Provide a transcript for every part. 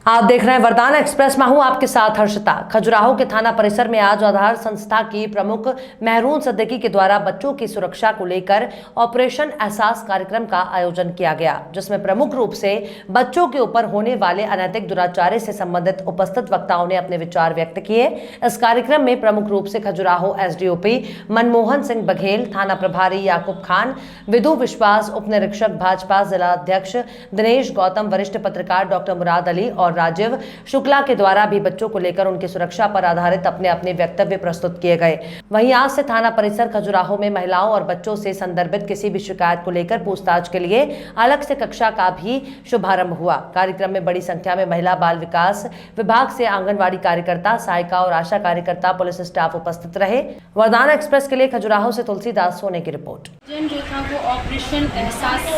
आप देख रहे हैं वरदान एक्सप्रेस। मैं हूं आपके साथ हर्षिता। खजुराहो के थाना परिसर में आज आधार संस्था की प्रमुख मेहरून सिद्दीकी के द्वारा बच्चों की सुरक्षा को लेकर ऑपरेशन एहसास कार्यक्रम का आयोजन किया गया, जिसमें प्रमुख रूप से बच्चों के ऊपर होने वाले अनैतिक दुराचार से संबंधित उपस्थित वक्ताओं ने अपने विचार व्यक्त किए। इस कार्यक्रम में प्रमुख रूप से खजुराहो एसडीओपी मनमोहन सिंह बघेल, थाना प्रभारी याकूब खान, विधु विश्वास, उप निरीक्षक भाजपा जिला अध्यक्ष दिनेश गौतम, वरिष्ठ पत्रकार डॉक्टर मुराद अली और राजीव शुक्ला के द्वारा भी बच्चों को लेकर उनकी सुरक्षा पर आधारित अपने अपने वक्तव्य प्रस्तुत किए गए। वहीं आज से थाना परिसर खजुराहो में महिलाओं और बच्चों से संदर्भित किसी भी शिकायत को लेकर पूछताछ के लिए अलग से कक्षा का भी शुभारंभ हुआ। कार्यक्रम में बड़ी संख्या में महिला बाल विकास विभाग से आंगनबाड़ी कार्यकर्ता, सहायिका और आशा कार्यकर्ता, पुलिस स्टाफ उपस्थित रहे। वरदान एक्सप्रेस के लिए खजुराहो से तुलसीदास सोने की रिपोर्ट। जो था वो ऑपरेशन एहसास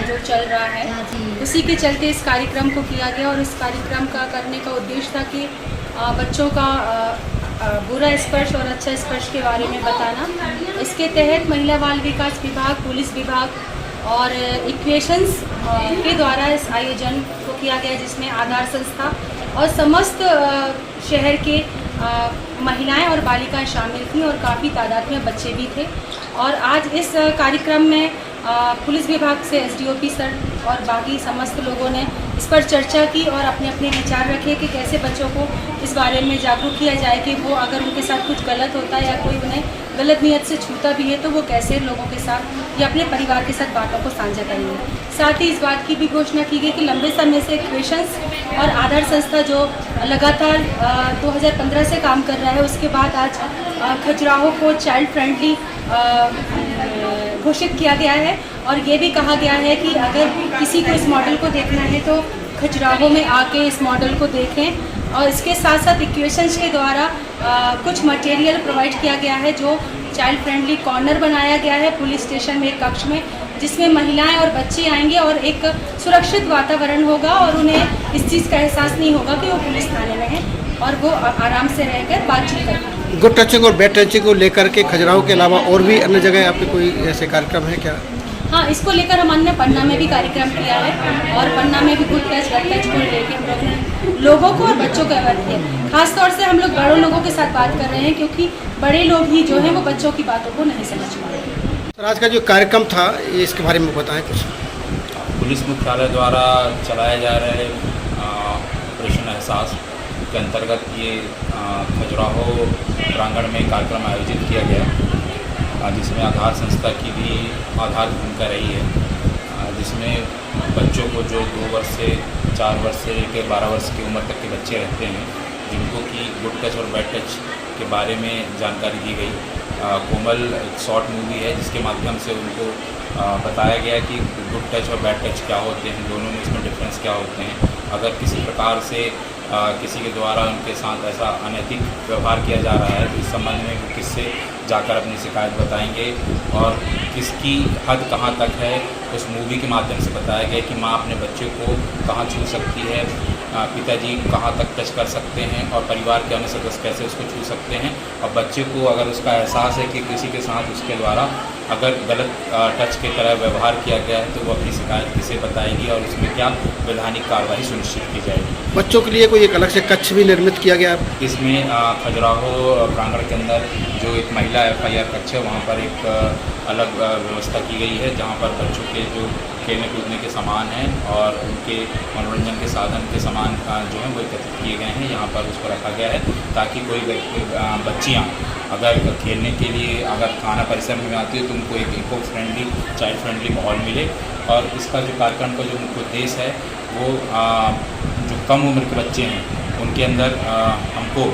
जो चल रहा है, उसी के चलते इस कार्यक्रम को किया गया और इस कार्यक्रम का करने का उद्देश्य था कि बच्चों का बुरा स्पर्श और अच्छा स्पर्श के बारे में बताना। इसके तहत महिला बाल विकास विभाग, पुलिस विभाग और इक्वेशंस के द्वारा इस आयोजन को किया गया, जिसमें आधार संस्था और समस्त शहर के महिलाएं और बालिकाएं शामिल थीं और काफ़ी तादाद में बच्चे भी थे। और आज इस कार्यक्रम में पुलिस विभाग से एसडीओपी सर और बाकी समस्त लोगों ने इस पर चर्चा की और अपने अपने विचार रखे कि कैसे बच्चों को इस बारे में जागरूक किया जाए कि वो अगर उनके साथ कुछ गलत होता है या कोई उन्हें गलत नियत से छूता भी है तो वो कैसे लोगों के साथ या अपने परिवार के साथ बातों को साझा करेंगे। साथ ही इस बात की भी घोषणा की गई कि लंबे समय से इक्वेशंस और आधार संस्था जो लगातार 2015 से काम कर रहा है, उसके बाद आज खजुराहो को चाइल्ड फ्रेंडली घोषित किया गया है। और ये भी कहा गया है कि अगर किसी को इस मॉडल को देखना है तो खजुराहो में आके इस मॉडल को देखें। और इसके साथ साथ इक्वेशंस के द्वारा कुछ मटेरियल प्रोवाइड किया गया है, जो चाइल्ड फ्रेंडली कॉर्नर बनाया गया है पुलिस स्टेशन में, एक कक्ष में, जिसमें महिलाएं और बच्चे आएंगे और एक सुरक्षित वातावरण होगा और उन्हें इस चीज़ का एहसास नहीं होगा कि वो पुलिस थाने में है और वो आराम से रहकर बातचीत करेंगे। गुड टचिंग और बैड टचिंग को लेकर के खजुराहो के अलावा और भी अन्य जगह आपके कोई ऐसे कार्यक्रम है क्या? हाँ, इसको लेकर हमने पन्ना में भी कार्यक्रम किया है और पन्ना में भी गुड टच बैड टच को लेकर हम लोग ने लोगों को और बच्चों को अवगत किया। खासतौर से हम लोग बड़ों लोगों के साथ बात कर रहे हैं, क्योंकि बड़े लोग ही जो हैं वो बच्चों की बातों को नहीं समझ पा रहे। सर, आज का जो कार्यक्रम था इसके बारे में बताएं कुछ। पुलिस मुख्यालय द्वारा चलाया जा रहे ऑपरेशन एहसास के अंतर्गत ये खजुराहो प्रांगण में कार्यक्रम आयोजित किया गया, जिसमें आधार संस्था की भी आधार भूमिका रही है, जिसमें बच्चों को जो 2 वर्ष से 4 वर्ष से लेकर 12 वर्ष की उम्र तक के बच्चे रहते हैं, जिनको कि गुड टच और बैड टच के बारे में जानकारी दी गई। कोमल एक शॉर्ट मूवी है जिसके माध्यम से उनको बताया गया कि गुड टच और बैड टच क्या होते हैं, दोनों में इसमें डिफरेंस क्या होते हैं। अगर किसी प्रकार से किसी के द्वारा उनके साथ ऐसा अनैतिक व्यवहार किया जा रहा है तो इस संबंध में वो किससे जाकर अपनी शिकायत बताएंगे और किसकी हद कहाँ तक है, उस मूवी के माध्यम से बताया गया कि माँ अपने बच्चे को कहाँ छू सकती है, पिताजी कहाँ तक टच कर सकते हैं और परिवार के अन्य सदस्य कैसे उसको छू सकते हैं। और बच्चे को अगर उसका एहसास है कि किसी के साथ उसके द्वारा अगर गलत टच की तरह व्यवहार किया गया है तो वो अपनी शिकायत किसे बताएगी और उसमें क्या वैधानिक कार्रवाई सुनिश्चित की जाएगी। बच्चों के लिए कोई एक अलग से कक्ष भी निर्मित किया गया? इसमें खजुराहो प्रांगण के अंदर जो एक महिला FIR कक्ष है, वहाँ पर एक अलग व्यवस्था की गई है, जहाँ पर बच्चों के जो खेलने कूदने के सामान हैं और उनके मनोरंजन के साधन के सामान जो हैं वो एकत्रित किए गए हैं। यहाँ पर उसको रखा गया है ताकि कोई बच्चियाँ अगर खेलने के लिए अगर थाना परिसर में आती है तो उनको एक इको फ्रेंडली, चाइल्ड फ्रेंडली माहौल मिले। और इसका जो कार्यक्रम का जो मुख्य उद्देश्य है वो जो कम उम्र के बच्चे हैं उनके अंदर हमको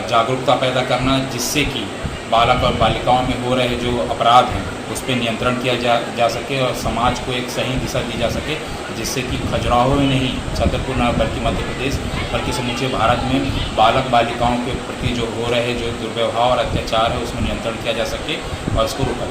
जागरूकता पैदा करना, जिससे कि बालक और बालिकाओं में हो रहे जो अपराध हैं उस पर नियंत्रण किया जा सके और समाज को एक सही दिशा दी जा सके, जिससे कि खजुराहो में नहीं छतरपुर न बल्कि मध्य प्रदेश बल्कि समूचे भारत में बालक बालिकाओं के प्रति जो हो रहे जो दुर्व्यवहार और अत्याचार है उसमें नियंत्रण किया जा सके और इसको रोका